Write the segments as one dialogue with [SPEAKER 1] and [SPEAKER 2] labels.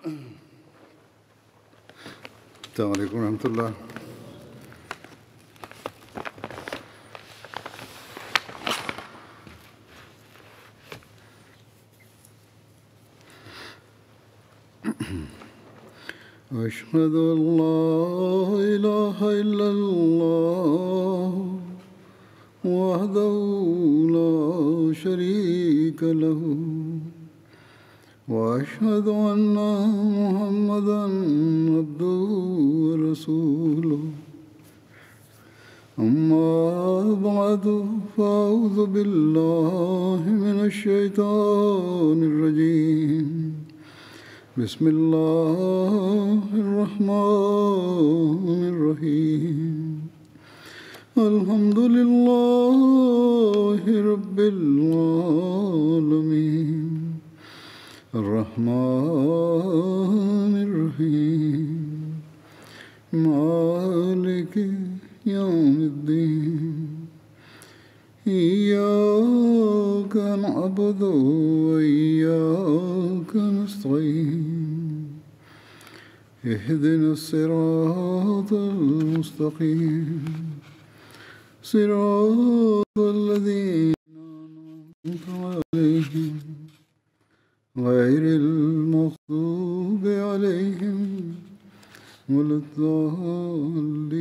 [SPEAKER 1] السلام عليكم ورحمة الله. أشهد أن لا إله إلا الله وحده لا شريك له وأشهد أن محمدا عبده ورسوله أما بعد فأعوذ بالله من الشيطان الرجيم بسم الله الرحمن الرحيم الحمد لله رب العالمين الرحمن الرحيم مالك يوم الدين إياك نعبد وإياك نستعين اهدنا الصراط المستقيم صراط الذين أنعمت عليهم غير المغضوب عليهم ولا الضالين.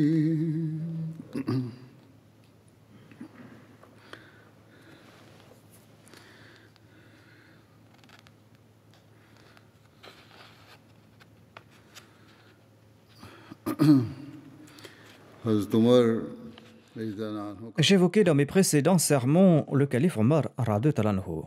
[SPEAKER 2] J'évoquais dans mes précédents sermons le calife Omar radhiyallahu anhu.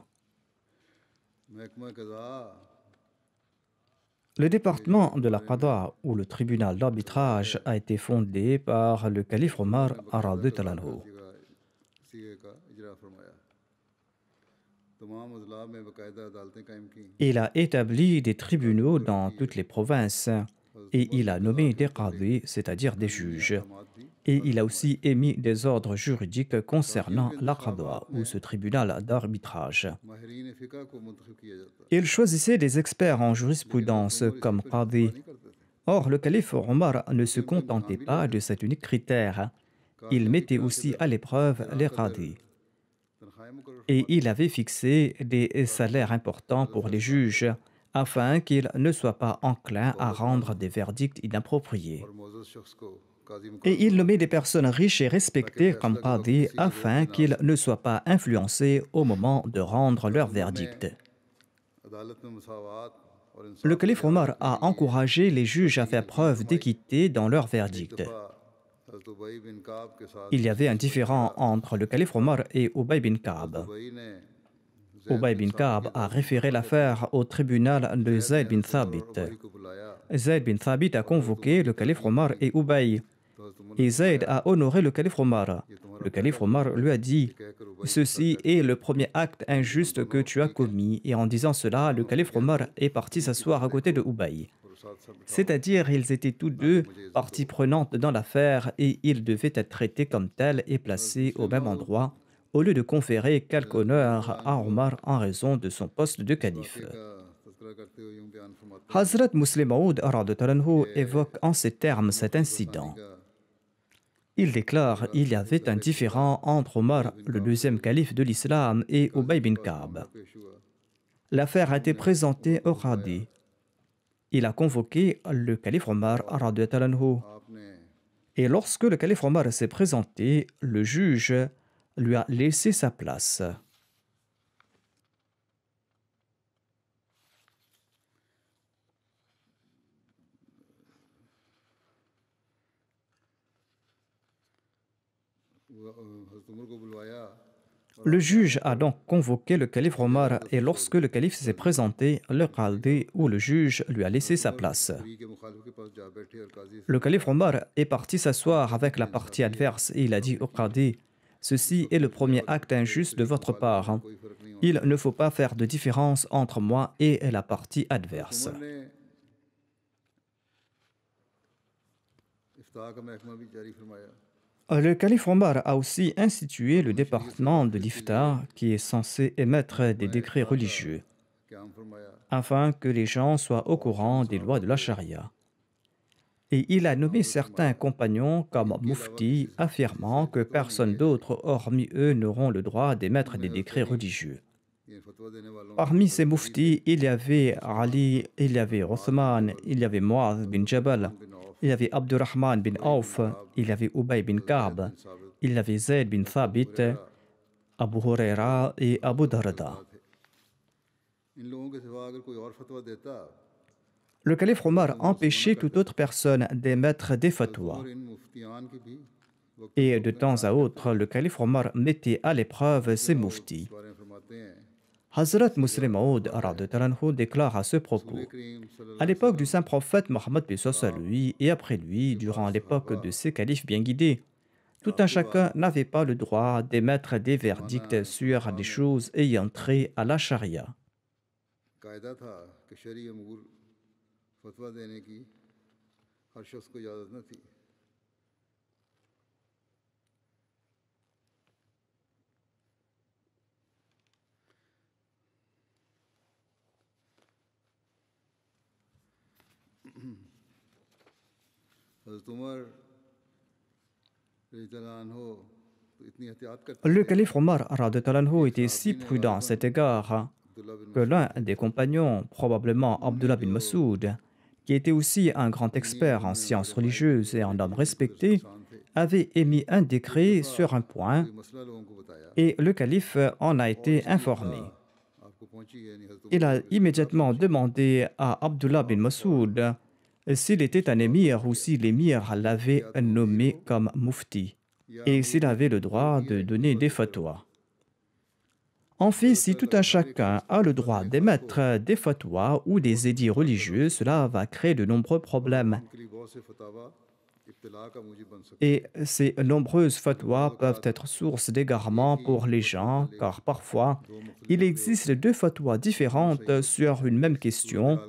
[SPEAKER 2] Le département de la Qada ou le tribunal d'arbitrage a été fondé par le calife Omar radhiyallahu anhu. Il a établi des tribunaux dans toutes les provinces et il a nommé des qadis, c'est-à-dire des juges. Et il a aussi émis des ordres juridiques concernant la Qada ou ce tribunal d'arbitrage. Il choisissait des experts en jurisprudence comme qadi. Or, le calife Omar ne se contentait pas de cet unique critère. Il mettait aussi à l'épreuve les qadis. Et il avait fixé des salaires importants pour les juges afin qu'ils ne soient pas enclins à rendre des verdicts inappropriés. Et il nommait des personnes riches et respectées comme qadi afin qu'ils ne soient pas influencés au moment de rendre leur verdict. Le calife Omar a encouragé les juges à faire preuve d'équité dans leur verdict. Il y avait un différend entre le calife Omar et Ubay bin Ka'b. Ubay bin Ka'b a référé l'affaire au tribunal de Zayd bin Thabit. Zayd bin Thabit a convoqué le calife Omar et Ubay. Et Zayd a honoré le calife Omar. Le calife Omar lui a dit « Ceci est le premier acte injuste que tu as commis. » Et en disant cela, le calife Omar est parti s'asseoir à côté de Ubay. C'est-à-dire, ils étaient tous deux parties prenantes dans l'affaire et ils devaient être traités comme tels et placés au même endroit, au lieu de conférer quelque honneur à Omar en raison de son poste de calife. Hazrat Muslim Maud évoque en ces termes cet incident. Il déclare qu'il y avait un différend entre Omar, le deuxième calife de l'islam, et Ubay bin Ka'b. L'affaire a été présentée au qadi. Il a convoqué le calife Omar radhiyallahu anhu. Et lorsque le calife Omar s'est présenté, le juge lui a laissé sa place. Le juge a donc convoqué le calife Omar et lorsque le calife s'est présenté, le qadi ou le juge lui a laissé sa place. Le calife Omar est parti s'asseoir avec la partie adverse et il a dit au qadi « Ceci est le premier acte injuste de votre part. Il ne faut pas faire de différence entre moi et la partie adverse. » Le calife Omar a aussi institué le département de l'Ifta qui est censé émettre des décrets religieux. afin que les gens soient au courant des lois de la charia. Et il a nommé certains compagnons comme mufti, affirmant que personne d'autre hormis eux n'auront le droit d'émettre des décrets religieux. Parmi ces muftis, il y avait Ali, il y avait Othman, il y avait Mu'adh bin Jabal, il y avait Abdurrahman bin Auf, il y avait Ubay bin Ka'b, il y avait Zayd bin Thabit, Abu Huraira et Abu Darda. Le calife Omar empêchait toute autre personne d'émettre des fatwas. Et de temps à autre, le calife Omar mettait à l'épreuve ses muftis. Hazrat Muslim Maud déclare à ce propos: à l'époque du saint prophète Mohammed lui et après lui, durant l'époque de ces califes bien guidés, tout un chacun n'avait pas le droit d'émettre des verdicts sur des choses ayant trait à la charia. Le calife Omar était si prudent à cet égard que l'un des compagnons, probablement Abdullah bin Masoud, qui était aussi un grand expert en sciences religieuses et un homme respecté, avait émis un décret sur un point et le calife en a été informé. Il a immédiatement demandé à Abdullah bin Masoud s'il était un émir ou si l'émir l'avait nommé comme mufti et s'il avait le droit de donner des fatwas. En fait, si tout un chacun a le droit d'émettre des fatwas ou des édits religieux, cela va créer de nombreux problèmes. Et ces nombreuses fatwas peuvent être source d'égarement pour les gens, car parfois, il existe deux fatwas différentes sur une même question,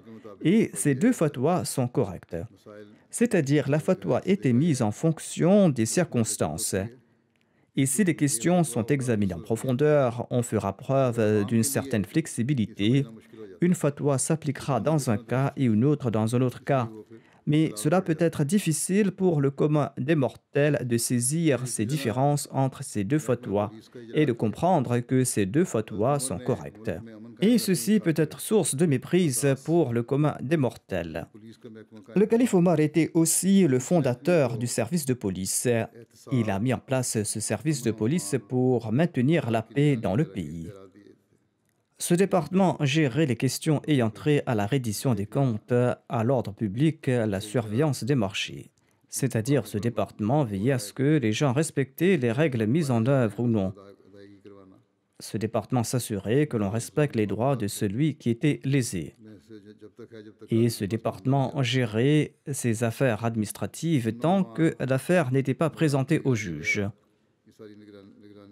[SPEAKER 2] et ces deux fatwas sont correctes. C'est-à-dire, la fatwa est émise en fonction des circonstances. Et si les questions sont examinées en profondeur, on fera preuve d'une certaine flexibilité. Une fatwa s'appliquera dans un cas et une autre dans un autre cas. Mais cela peut être difficile pour le commun des mortels de saisir ces différences entre ces deux fatwas et de comprendre que ces deux fatwas sont correctes. Et ceci peut être source de méprise pour le commun des mortels. Le calife Omar était aussi le fondateur du service de police. Il a mis en place ce service de police pour maintenir la paix dans le pays. Ce département gérait les questions ayant trait à la reddition des comptes, à l'ordre public, la surveillance des marchés. C'est-à-dire, ce département veillait à ce que les gens respectaient les règles mises en œuvre ou non. Ce département s'assurait que l'on respecte les droits de celui qui était lésé. Et ce département gérait ses affaires administratives tant que l'affaire n'était pas présentée au juge.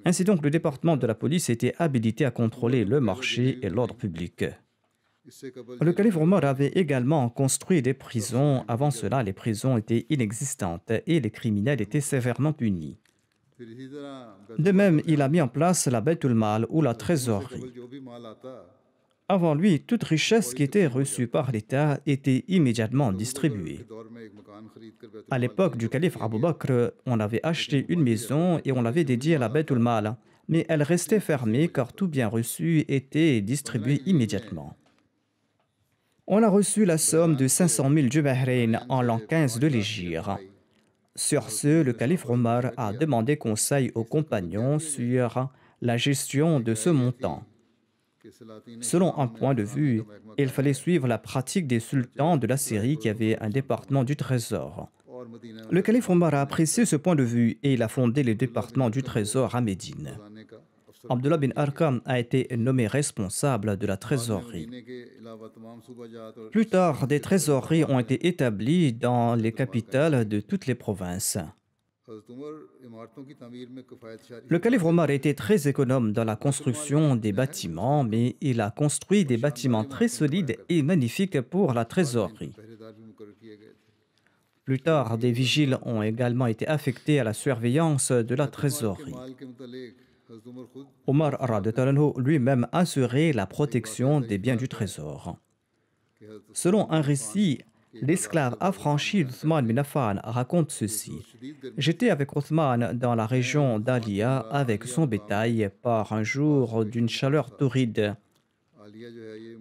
[SPEAKER 2] Ainsi donc, le département de la police était habilité à contrôler le marché et l'ordre public. Le calife Omar avait également construit des prisons. Avant cela, les prisons étaient inexistantes et les criminels étaient sévèrement punis. De même, il a mis en place la Baytul Mal ou la trésorerie. Avant lui, toute richesse qui était reçue par l'État était immédiatement distribuée. À l'époque du calife Abu Bakr, on avait acheté une maison et on l'avait dédiée à la Baytul Mal, mais elle restait fermée car tout bien reçu était distribué immédiatement. On a reçu la somme de 500 000 Jubahrain en l'an 15 de l'Hégire. Sur ce, le calife Omar a demandé conseil aux compagnons sur la gestion de ce montant. Selon un point de vue, il fallait suivre la pratique des sultans de la Syrie qui avaient un département du trésor. Le calife Omar a apprécié ce point de vue et il a fondé le département du trésor à Médine. Abdullah bin Arqam a été nommé responsable de la trésorerie. Plus tard, des trésoreries ont été établies dans les capitales de toutes les provinces. Le calife Omar était très économe dans la construction des bâtiments, mais il a construit des bâtiments très solides et magnifiques pour la trésorerie. Plus tard, des vigiles ont également été affectés à la surveillance de la trésorerie. Omar radhiyallahu anhu lui-même assurait la protection des biens du trésor. Selon un récit, l'esclave affranchi d'Othman bin Affan raconte ceci. J'étais avec Othman dans la région d'Alia avec son bétail par un jour d'une chaleur torride.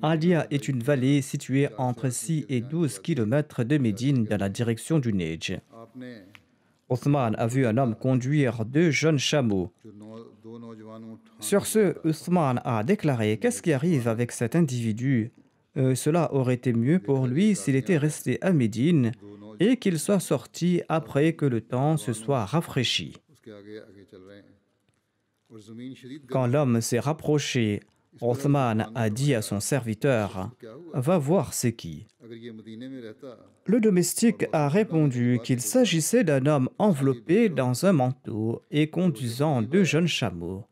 [SPEAKER 2] Alia est une vallée située entre 6 et 12 kilomètres de Médine dans la direction du Neige. Othman a vu un homme conduire 2 jeunes chameaux. Sur ce, Othman a déclaré: qu'est-ce qui arrive avec cet individu? Cela aurait été mieux pour lui s'il était resté à Médine et qu'il soit sorti après que le temps se soit rafraîchi. Quand l'homme s'est rapproché, Othman a dit à son serviteur: va voir c'est qui. Le domestique a répondu qu'il s'agissait d'un homme enveloppé dans un manteau et conduisant 2 jeunes chameaux.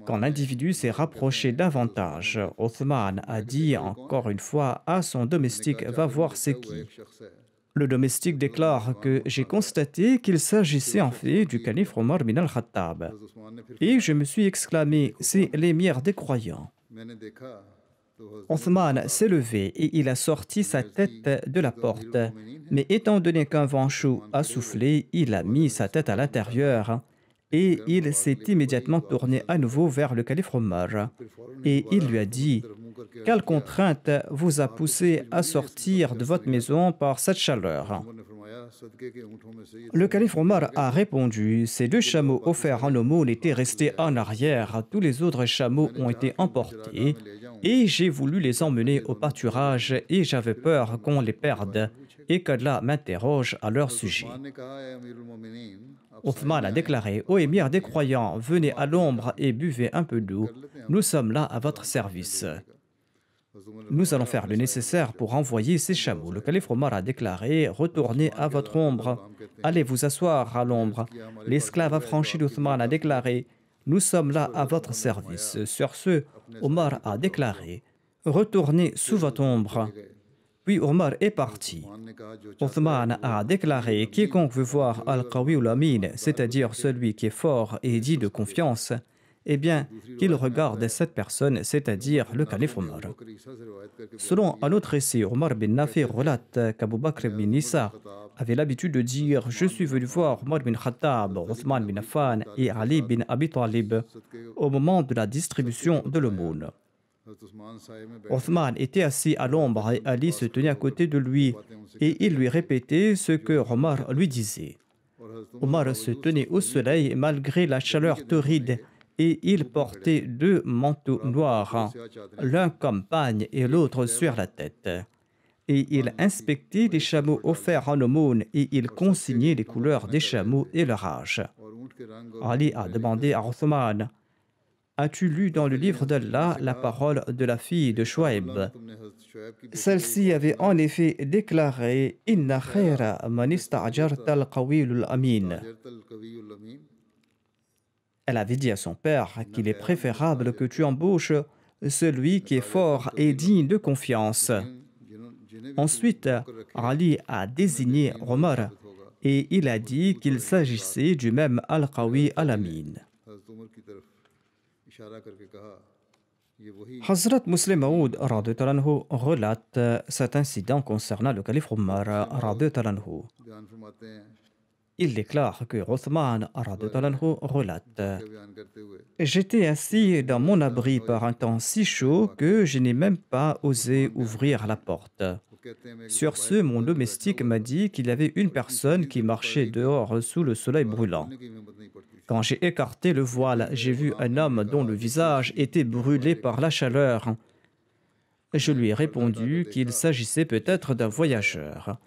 [SPEAKER 2] Quand l'individu s'est rapproché davantage, Othman a dit encore une fois à son domestique: va voir c'est qui. Le domestique déclare que j'ai constaté qu'il s'agissait en fait du calife Omar bin al-Khattab. Et je me suis exclamé: c'est l'émir des croyants. Othman s'est levé et il a sorti sa tête de la porte. Mais étant donné qu'un vent chaud a soufflé, il a mis sa tête à l'intérieur et il s'est immédiatement tourné à nouveau vers le calife Omar. Et il lui a dit: quelle contrainte vous a poussé à sortir de votre maison par cette chaleur? Le calife Omar a répondu: ces 2 chameaux offerts en aumône étaient restés en arrière, tous les autres chameaux ont été emportés et j'ai voulu les emmener au pâturage et j'avais peur qu'on les perde et qu'Allah m'interroge à leur sujet. Othman a déclaré: ô émir des croyants, venez à l'ombre et buvez un peu d'eau, nous sommes là à votre service. Nous allons faire le nécessaire pour envoyer ces chameaux. Le calife Omar a déclaré: retournez à votre ombre, allez vous asseoir à l'ombre. L'esclave affranchi d'Othman a déclaré: nous sommes là à votre service. Sur ce, Omar a déclaré: retournez sous votre ombre. Puis Omar est parti. Othman a déclaré: quiconque veut voir Al-Qawi al-Amin, c'est-à-dire celui qui est fort et dit de confiance, eh bien, qu'il regarde cette personne, c'est-à-dire le calife Omar. Selon un autre récit, Omar bin Nafi relate qu'Abu Bakr bin Nisa avait l'habitude de dire: je suis venu voir Omar bin Khattab, Othman bin Affan et Ali bin Abi Talib au moment de la distribution de l'aumône. Othman était assis à l'ombre et Ali se tenait à côté de lui et il lui répétait ce que Omar lui disait. Omar se tenait au soleil malgré la chaleur torride et il portait 2 manteaux noirs, l'un comme pagne et l'autre sur la tête. Et il inspectait les chameaux offerts en aumône et il consignait les couleurs des chameaux et leur âge. Ali a demandé à Othman: as-tu lu dans le livre d'Allah la parole de la fille de Shuaib? Celle-ci avait en effet déclaré: Inna khayra man ista'jarta al-qawiyul amin. Elle avait dit à son père qu'il est préférable que tu embauches celui qui est fort et digne de confiance. Ensuite, Ali a désigné Omar et il a dit qu'il s'agissait du même Al-Qawi al-Amin. Hazrat Muslim Maud relate cet incident concernant le calife Omar. Il déclare que Othman relate: j'étais assis dans mon abri par un temps si chaud que je n'ai même pas osé ouvrir la porte. Sur ce, mon domestique m'a dit qu'il y avait une personne qui marchait dehors sous le soleil brûlant. Quand j'ai écarté le voile, j'ai vu un homme dont le visage était brûlé par la chaleur. Je lui ai répondu qu'il s'agissait peut-être d'un voyageur.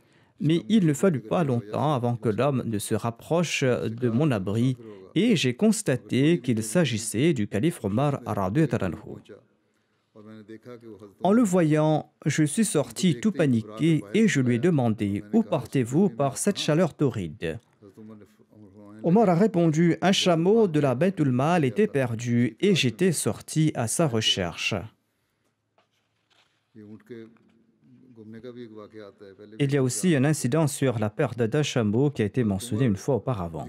[SPEAKER 2] Mais il ne fallut pas longtemps avant que l'homme ne se rapproche de mon abri et j'ai constaté qu'il s'agissait du calife Omar radhiyallahu anhu. En le voyant, je suis sorti tout paniqué et je lui ai demandé: où partez-vous par cette chaleur torride? Omar a répondu: un chameau de la Baytul Mal était perdu et j'étais sorti à sa recherche. Il y a aussi un incident sur la perte d'un chameau qui a été mentionné une fois auparavant.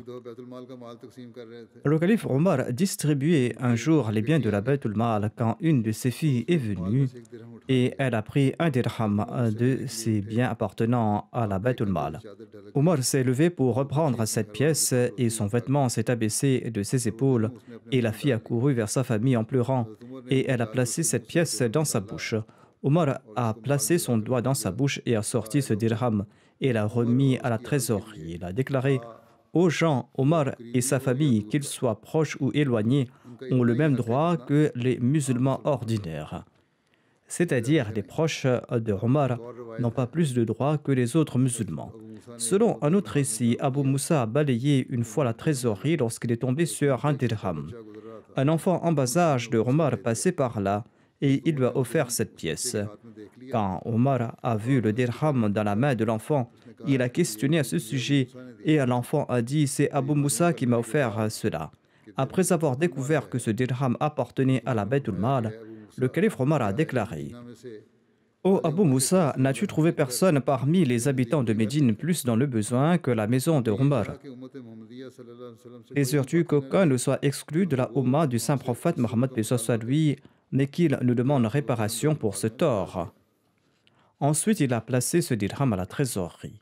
[SPEAKER 2] Le calife Omar distribuait un jour les biens de la Bayt al-Mal quand une de ses filles est venue et elle a pris un dirham de ses biens appartenant à la Bayt al-Mal. Omar s'est levé pour reprendre cette pièce et son vêtement s'est abaissé de ses épaules et la fille a couru vers sa famille en pleurant et elle a placé cette pièce dans sa bouche. Omar a placé son doigt dans sa bouche et a sorti ce dirham et l'a remis à la trésorerie. Il a déclaré aux gens, Omar et sa famille, qu'ils soient proches ou éloignés, ont le même droit que les musulmans ordinaires. C'est-à-dire les proches de Omar n'ont pas plus de droits que les autres musulmans. Selon un autre récit, Abu Moussa a balayé une fois la trésorerie lorsqu'il est tombé sur un dirham. Un enfant en bas âge de Omar passait par là et il lui a offert cette pièce. Quand Omar a vu le dirham dans la main de l'enfant, il a questionné à ce sujet et l'enfant a dit « C'est Abu Moussa qui m'a offert cela ». Après avoir découvert que ce dirham appartenait à la Bayt al-Mal, le calife Omar a déclaré « Ô Abu Moussa, n'as-tu trouvé personne parmi les habitants de Médine plus dans le besoin que la maison de Omar? Désires-tu qu'aucun ne soit exclu de la Oumma du saint prophète Mohammed lui, mais qu'il nous demande réparation pour ce tort ?» Ensuite, il a placé ce dirham à la trésorerie.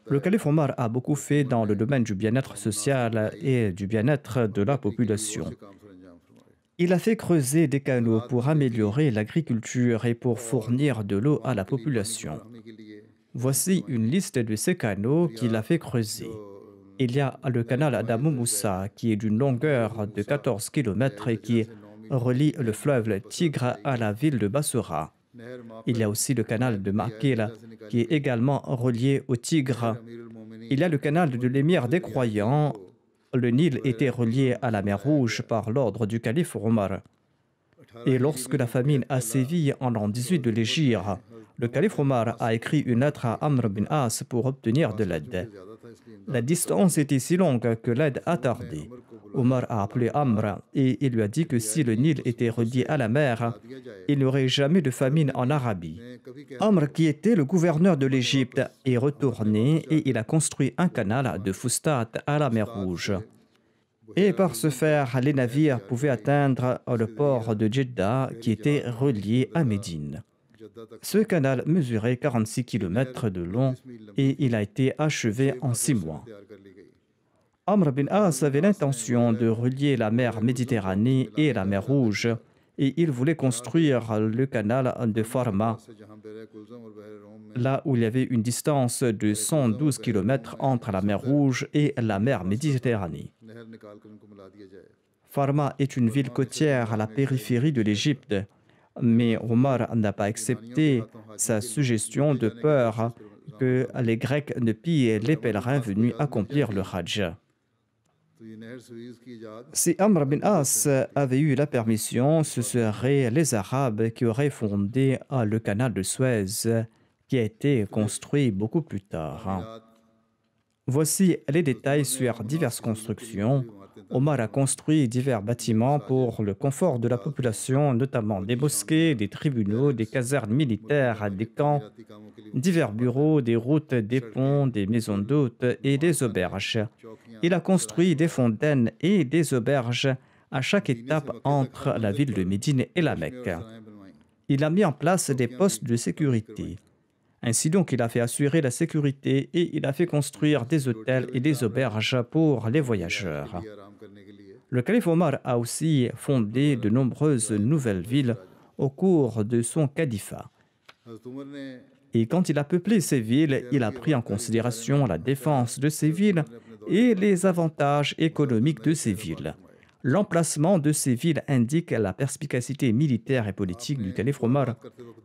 [SPEAKER 2] Le calife Omar a beaucoup fait dans le domaine du bien-être social et du bien-être de la population. Il a fait creuser des canaux pour améliorer l'agriculture et pour fournir de l'eau à la population. Voici une liste de ces canaux qu'il a fait creuser. Il y a le canal d'Abu Moussa qui est d'une longueur de 14 km et qui relie le fleuve Tigre à la ville de Bassora. Il y a aussi le canal de Makil qui est également relié au Tigre. Il y a le canal de l'émir des croyants. Le Nil était relié à la mer Rouge par l'ordre du calife Omar. Et lorsque la famine a sévi en l'an 18 de l'Hégire, le calife Omar a écrit une lettre à Amr bin As pour obtenir de l'aide. La distance était si longue que l'aide a tardé. Omar a appelé Amr et il lui a dit que si le Nil était relié à la mer, il n'y aurait jamais de famine en Arabie. Amr, qui était le gouverneur de l'Égypte, est retourné et il a construit un canal de Fustat à la mer Rouge. Et par ce faire, les navires pouvaient atteindre le port de Jeddah qui était relié à Médine. Ce canal mesurait 46 km de long et il a été achevé en 6 mois. Amr bin As avait l'intention de relier la mer Méditerranée et la mer Rouge et il voulait construire le canal de Farma, là où il y avait une distance de 112 km entre la mer Rouge et la mer Méditerranée. Farma est une ville côtière à la périphérie de l'Égypte, mais Omar n'a pas accepté sa suggestion de peur que les Grecs ne pillent les pèlerins venus accomplir le Hajj. Si Amr bin As avait eu la permission, ce seraient les Arabes qui auraient fondé le canal de Suez, qui a été construit beaucoup plus tard. Voici les détails sur diverses constructions. Omar a construit divers bâtiments pour le confort de la population, notamment des mosquées, des tribunaux, des casernes militaires, des camps, divers bureaux, des routes, des ponts, des maisons d'hôtes et des auberges. Il a construit des fontaines et des auberges à chaque étape entre la ville de Médine et la Mecque. Il a mis en place des postes de sécurité. Ainsi donc, il a fait assurer la sécurité et il a fait construire des hôtels et des auberges pour les voyageurs. Le calife Omar a aussi fondé de nombreuses nouvelles villes au cours de son califat. Et quand il a peuplé ces villes, il a pris en considération la défense de ces villes et les avantages économiques de ces villes. L'emplacement de ces villes indique la perspicacité militaire et politique du calife Omar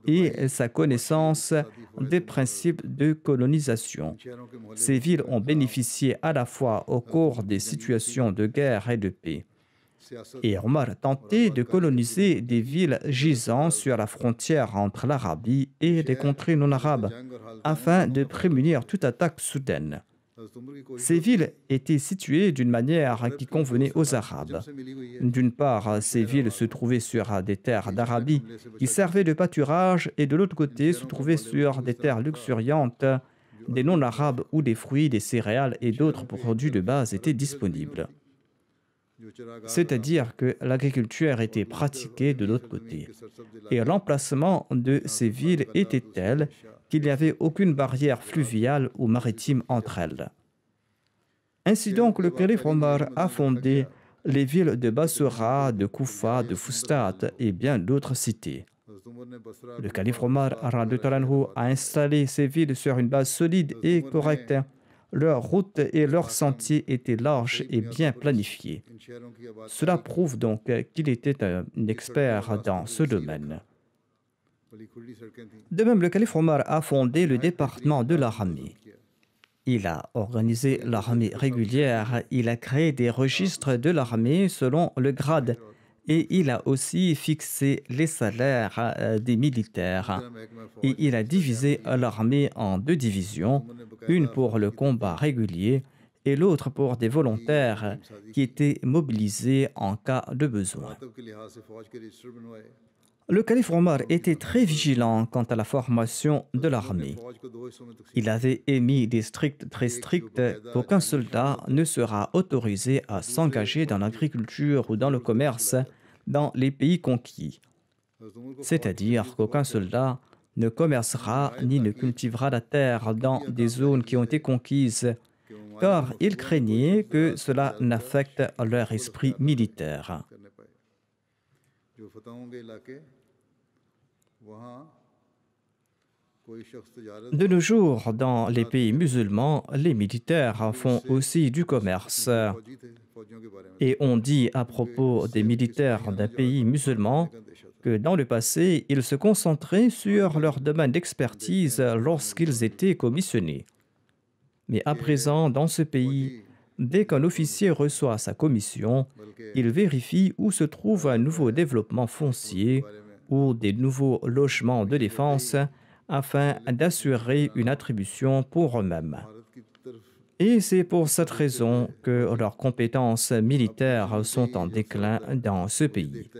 [SPEAKER 2] et sa connaissance des principes de colonisation. Ces villes ont bénéficié à la fois au cours des situations de guerre et de paix. Et Omar a tenté de coloniser des villes gisant sur la frontière entre l'Arabie et les contrées non arabes afin de prémunir toute attaque soudaine. Ces villes étaient situées d'une manière qui convenait aux Arabes. D'une part, ces villes se trouvaient sur des terres d'Arabie qui servaient de pâturage et de l'autre côté se trouvaient sur des terres luxuriantes des non-arabes où des fruits, des céréales et d'autres produits de base étaient disponibles. C'est-à-dire que l'agriculture était pratiquée de l'autre côté. Et l'emplacement de ces villes était tel qu'il n'y avait aucune barrière fluviale ou maritime entre elles. Ainsi donc, le calife Omar a fondé les villes de Bassora, de Koufa, de Fustat et bien d'autres cités. Le calife Omar a installé ces villes sur une base solide et correcte. Leurs routes et leurs sentiers étaient larges et bien planifiés. Cela prouve donc qu'il était un expert dans ce domaine. De même, le calife Omar a fondé le département de l'armée. Il a organisé l'armée régulière, il a créé des registres de l'armée selon le grade et il a aussi fixé les salaires des militaires. Et il a divisé l'armée en 2 divisions, une pour le combat régulier et l'autre pour des volontaires qui étaient mobilisés en cas de besoin. Le calife Omar était très vigilant quant à la formation de l'armée. Il avait émis des stricts très stricts qu'aucun soldat ne sera autorisé à s'engager dans l'agriculture ou dans le commerce dans les pays conquis. C'est-à-dire qu'aucun soldat ne commercera ni ne cultivera la terre dans des zones qui ont été conquises, car il craignait que cela n'affecte leur esprit militaire. De nos jours, dans les pays musulmans, les militaires font aussi du commerce. Et on dit à propos des militaires d'un pays musulman que dans le passé, ils se concentraient sur leur domaine d'expertise lorsqu'ils étaient commissionnés. Mais à présent, dans ce pays, dès qu'un officier reçoit sa commission, il vérifie où se trouve un nouveau développement foncier ou des nouveaux logements de défense afin d'assurer une attribution pour eux-mêmes. Et c'est pour cette raison que leurs compétences militaires sont en déclin dans ce pays.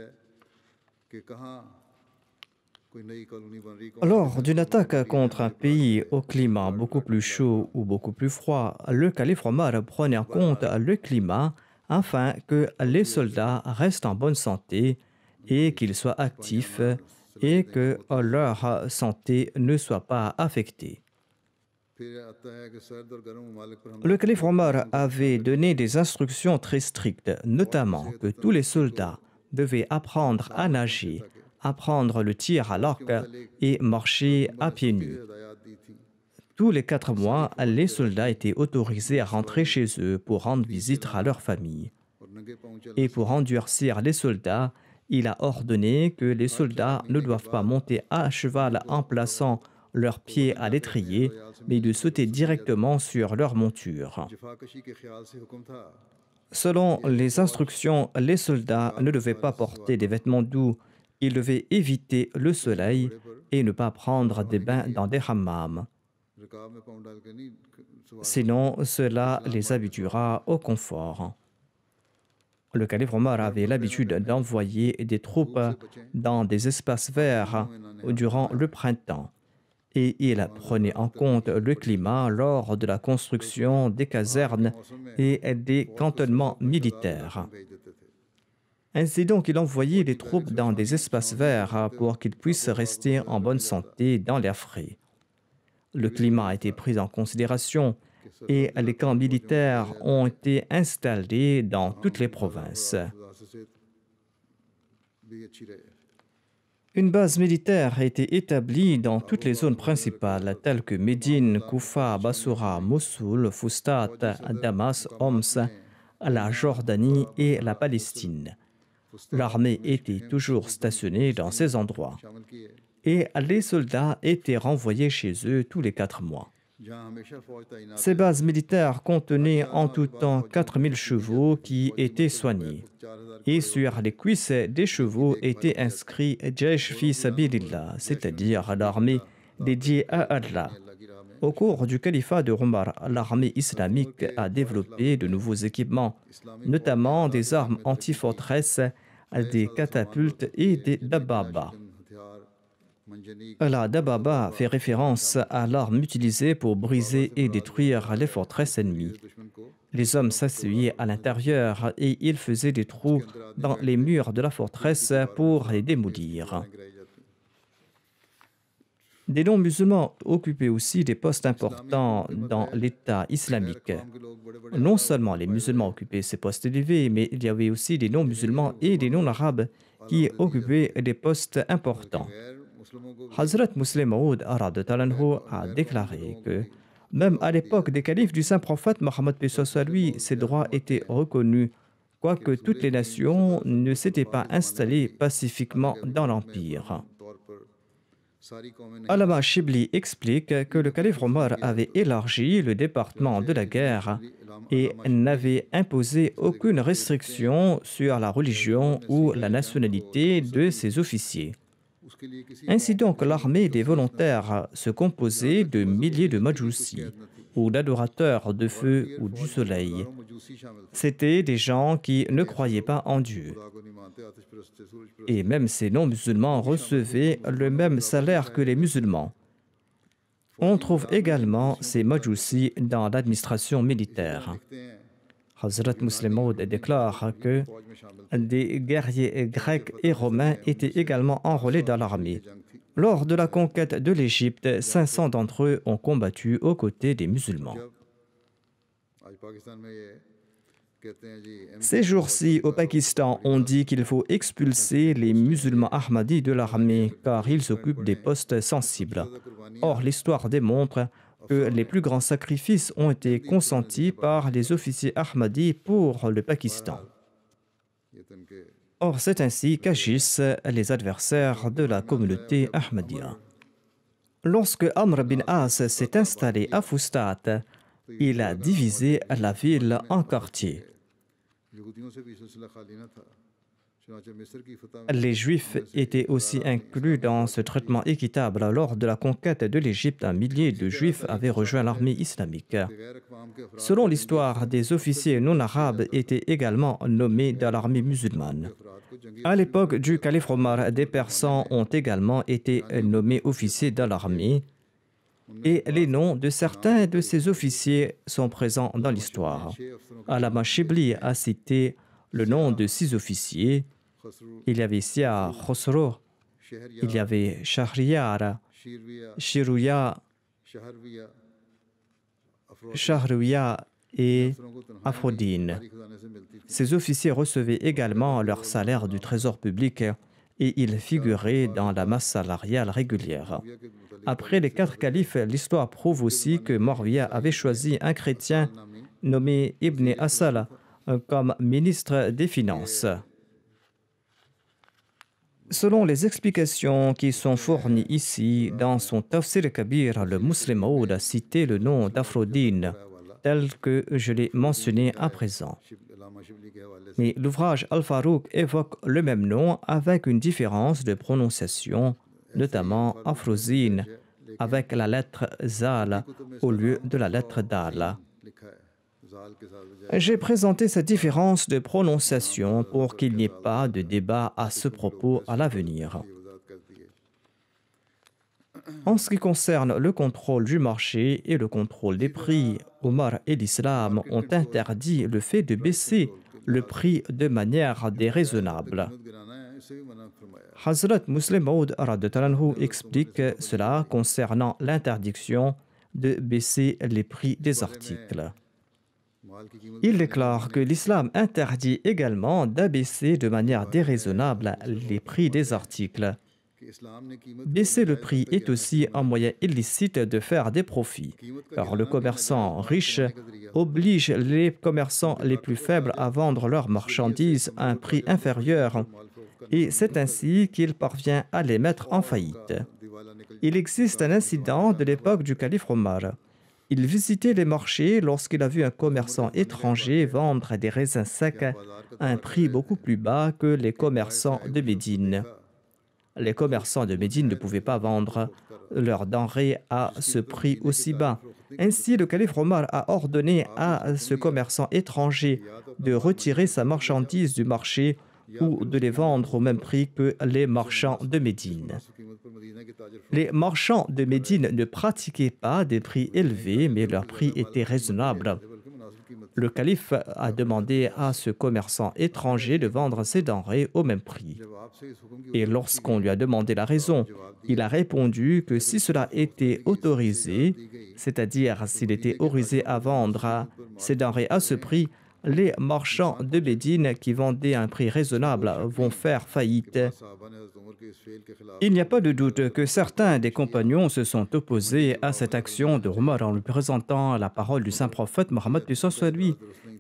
[SPEAKER 2] Lors d'une attaque contre un pays au climat beaucoup plus chaud ou beaucoup plus froid, le calife Omar prenait en compte le climat afin que les soldats restent en bonne santé et qu'ils soient actifs et que leur santé ne soit pas affectée. Le calife Omar avait donné des instructions très strictes, notamment que tous les soldats devaient apprendre à nager, apprendre le tir à l'arc et marcher à pieds nus. Tous les 4 mois, les soldats étaient autorisés à rentrer chez eux pour rendre visite à leur famille. Et pour endurcir les soldats, il a ordonné que les soldats ne doivent pas monter à cheval en plaçant leurs pieds à l'étrier, mais de sauter directement sur leur monture. Selon les instructions, les soldats ne devaient pas porter des vêtements doux, ils devaient éviter le soleil et ne pas prendre des bains dans des hammams. Sinon, cela les habituera au confort. Le calife Omar avait l'habitude d'envoyer des troupes dans des espaces verts durant le printemps et il prenait en compte le climat lors de la construction des casernes et des cantonnements militaires. Ainsi donc, il envoyait les troupes dans des espaces verts pour qu'ils puissent rester en bonne santé dans l'air frais. Le climat a été pris en considération et les camps militaires ont été installés dans toutes les provinces. Une base militaire a été établie dans toutes les zones principales telles que Médine, Koufa, Bassoura, Mossoul, Fustat, Damas, Homs, la Jordanie et la Palestine. L'armée était toujours stationnée dans ces endroits et les soldats étaient renvoyés chez eux tous les 4 mois. Ces bases militaires contenaient en tout temps 4000 chevaux qui étaient soignés. Et sur les cuisses des chevaux était inscrit Jaish fi Sabilillah, c'est-à-dire l'armée dédiée à Allah. Au cours du califat de Omar, l'armée islamique a développé de nouveaux équipements, notamment des armes anti-forteresse, des catapultes et des dababa. La dababa fait référence à l'arme utilisée pour briser et détruire les forteresses ennemies. Les hommes s'asseyaient à l'intérieur et ils faisaient des trous dans les murs de la forteresse pour les démolir. Des non-musulmans occupaient aussi des postes importants dans l'État islamique. Non seulement les musulmans occupaient ces postes élevés, mais il y avait aussi des non-musulmans et des non-arabes qui occupaient des postes importants. Hazrat Muslim Maud a déclaré que même à l'époque des califes du saint prophète Mohammed lui, ces droits étaient reconnus, quoique toutes les nations ne s'étaient pas installées pacifiquement dans l'empire. Allama Shibli explique que le calife Omar avait élargi le département de la guerre et n'avait imposé aucune restriction sur la religion ou la nationalité de ses officiers. Ainsi donc, l'armée des volontaires se composait de milliers de Majoussis, ou d'adorateurs de feu ou du soleil. C'étaient des gens qui ne croyaient pas en Dieu. Et même ces non-musulmans recevaient le même salaire que les musulmans. On trouve également ces Majoussis dans l'administration militaire. Hazrat Muslim Maud déclare que des guerriers grecs et romains étaient également enrôlés dans l'armée. Lors de la conquête de l'Égypte, 500 d'entre eux ont combattu aux côtés des musulmans. Ces jours-ci, au Pakistan, on dit qu'il faut expulser les musulmans ahmadis de l'armée car ils occupent des postes sensibles. Or, l'histoire démontre que les plus grands sacrifices ont été consentis par les officiers ahmadis pour le Pakistan. Or, c'est ainsi qu'agissent les adversaires de la communauté ahmadiyya. Lorsque Amr bin As s'est installé à Fustat, il a divisé la ville en quartiers. Les Juifs étaient aussi inclus dans ce traitement équitable. Lors de la conquête de l'Égypte, un millier de Juifs avaient rejoint l'armée islamique. Selon l'histoire, des officiers non arabes étaient également nommés dans l'armée musulmane. À l'époque du calife Omar, des Persans ont également été nommés officiers dans l'armée et les noms de certains de ces officiers sont présents dans l'histoire. Allama Shibli a cité le nom de 6 officiers. Il y avait Sia Khosro, il y avait Shahriyar, Shiruya, Shahruya et Aphrodine. Ces officiers recevaient également leur salaire du trésor public et ils figuraient dans la masse salariale régulière. Après les 4 califes, l'histoire prouve aussi que Muawiyah avait choisi un chrétien nommé Ibn Asal comme ministre des Finances. Selon les explications qui sont fournies ici, dans son Tafsir Kabir, le Muslim Maud a cité le nom d'Aphrodine, tel que je l'ai mentionné à présent. Mais l'ouvrage Al-Farouk évoque le même nom avec une différence de prononciation, notamment Afrozine, avec la lettre Zal au lieu de la lettre Dal. J'ai présenté cette différence de prononciation pour qu'il n'y ait pas de débat à ce propos à l'avenir. En ce qui concerne le contrôle du marché et le contrôle des prix, Omar et l'Islam ont interdit le fait de baisser le prix de manière déraisonnable. Hazrat Muslim Maud explique cela concernant l'interdiction de baisser les prix des articles. Il déclare que l'islam interdit également d'abaisser de manière déraisonnable les prix des articles. Baisser le prix est aussi un moyen illicite de faire des profits, car le commerçant riche oblige les commerçants les plus faibles à vendre leurs marchandises à un prix inférieur, et c'est ainsi qu'il parvient à les mettre en faillite. Il existe un incident de l'époque du calife Omar. Il visitait les marchés lorsqu'il a vu un commerçant étranger vendre des raisins secs à un prix beaucoup plus bas que les commerçants de Médine. Les commerçants de Médine ne pouvaient pas vendre leurs denrées à ce prix aussi bas. Ainsi, le calife Omar a ordonné à ce commerçant étranger de retirer sa marchandise du marché ou de les vendre au même prix que les marchands de Médine. Les marchands de Médine ne pratiquaient pas des prix élevés, mais leurs prix étaient raisonnables. Le calife a demandé à ce commerçant étranger de vendre ses denrées au même prix. Et lorsqu'on lui a demandé la raison, il a répondu que si cela était autorisé, c'est-à-dire s'il était autorisé à vendre ses denrées à ce prix, les marchands de Médine qui vendaient à un prix raisonnable vont faire faillite. Il n'y a pas de doute que certains des compagnons se sont opposés à cette action de Omar en lui présentant la parole du saint prophète Mohammed soit lui,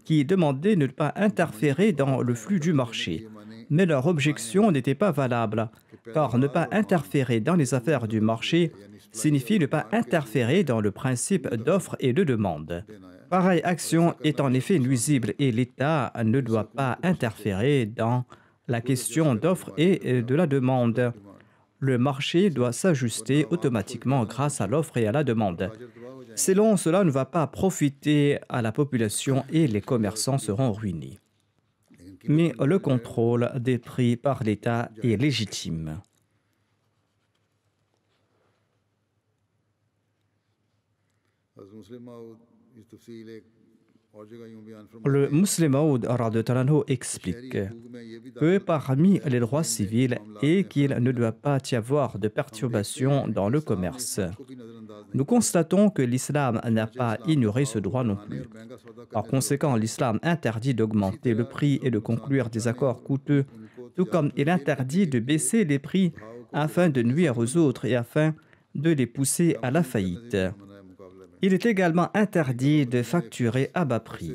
[SPEAKER 2] qui demandait de ne pas interférer dans le flux du marché. Mais leur objection n'était pas valable, car ne pas interférer dans les affaires du marché signifie ne pas interférer dans le principe d'offre et de demande. Pareille action est en effet nuisible et l'État ne doit pas interférer dans la question d'offre et de la demande. Le marché doit s'ajuster automatiquement grâce à l'offre et à la demande. Sinon, cela ne va pas profiter à la population et les commerçants seront ruinés. Mais le contrôle des prix par l'État est légitime. Le Muslim Maud explique que parmi les droits civils est qu'il ne doit pas y avoir de perturbation dans le commerce. Nous constatons que l'islam n'a pas ignoré ce droit non plus. Par conséquent, l'islam interdit d'augmenter le prix et de conclure des accords coûteux, tout comme il interdit de baisser les prix afin de nuire aux autres et afin de les pousser à la faillite. Il est également interdit de facturer à bas prix.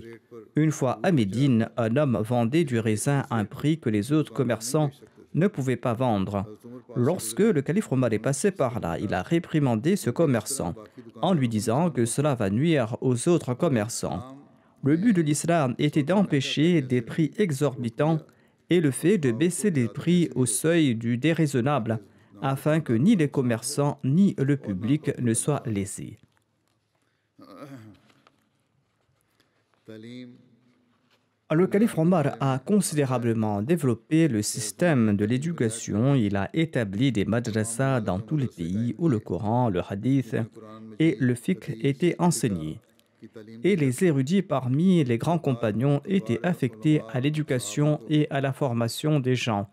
[SPEAKER 2] Une fois à Médine, un homme vendait du raisin à un prix que les autres commerçants ne pouvaient pas vendre. Lorsque le calife Omar est passé par là, il a réprimandé ce commerçant en lui disant que cela va nuire aux autres commerçants. Le but de l'islam était d'empêcher des prix exorbitants et le fait de baisser les prix au seuil du déraisonnable afin que ni les commerçants ni le public ne soient lésés. Le calife Omar a considérablement développé le système de l'éducation. Il a établi des madrasas dans tous les pays où le Coran, le hadith et le fiqh étaient enseignés. Et les érudits parmi les grands compagnons étaient affectés à l'éducation et à la formation des gens.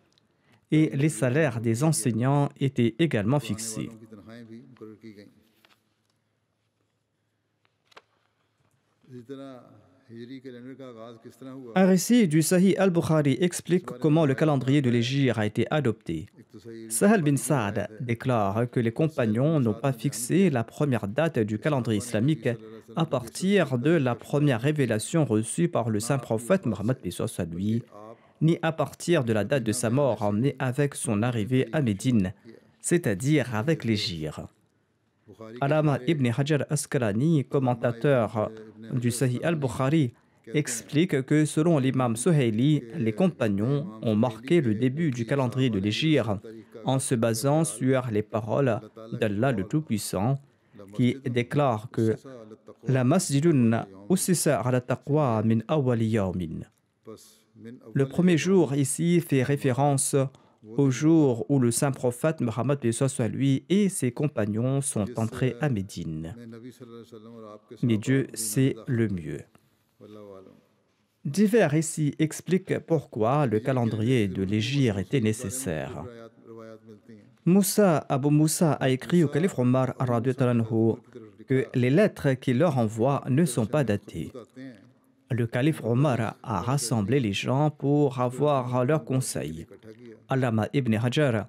[SPEAKER 2] Et les salaires des enseignants étaient également fixés. Un récit du Sahih al-Bukhari explique comment le calendrier de l'hégire a été adopté. Sahal bin Saad déclare que les compagnons n'ont pas fixé la première date du calendrier islamique à partir de la première révélation reçue par le saint prophète Mohammed lui, ni à partir de la date de sa mort, mais avec son arrivée à Médine, c'est-à-dire avec l'hégire. Allama ibn Hajar Asqalani, commentateur du Sahih al-Bukhari, explique que selon l'imam Suhayli, les compagnons ont marqué le début du calendrier de l'hégire en se basant sur les paroles d'Allah le Tout-Puissant qui déclare que la masjidun ussisa ala taqwa min awwali yawmin. Le premier jour ici fait référence au jour où le saint prophète Mohammed lui et ses compagnons sont entrés à Médine. Mais Dieu sait le mieux. Divers récits expliquent pourquoi le calendrier de l'hégire était nécessaire. Abu Moussa a écrit au calife Omar que les lettres qu'il leur envoie ne sont pas datées. Le calife Omar a rassemblé les gens pour avoir leurs conseils. Allama ibn Hajar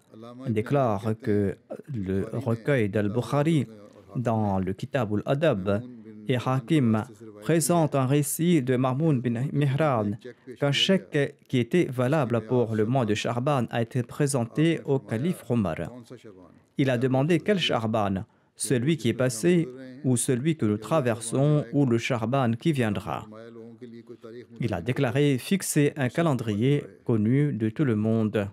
[SPEAKER 2] déclare que le recueil d'Al-Bukhari dans le Kitab al-Adab et Hakim présente un récit de Mahmoud bin Mihran qu'un chèque qui était valable pour le mois de Charban a été présenté au calife Omar. Il a demandé quel Charban, celui qui est passé ou celui que nous traversons ou le Charban qui viendra. Il a déclaré fixer un calendrier connu de tout le monde.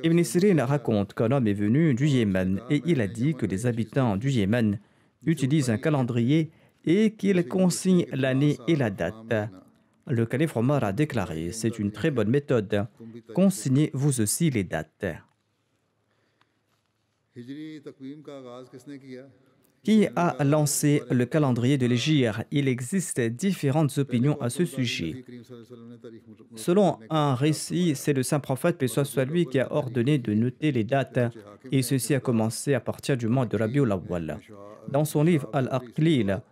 [SPEAKER 2] Ibn Sirin raconte qu'un homme est venu du Yémen et il a dit que les habitants du Yémen utilisent un calendrier et qu'ils consignent l'année et la date. Le calife Omar a déclaré: c'est une très bonne méthode. Consignez vous aussi les dates. Qui a lancé le calendrier de l'Hégire? Il existe différentes opinions à ce sujet. Selon un récit, c'est le saint prophète, paix soit sur lui, qui a ordonné de noter les dates, et ceci a commencé à partir du mois de Rabiul Awwal. Dans son livre Al-Aqlil,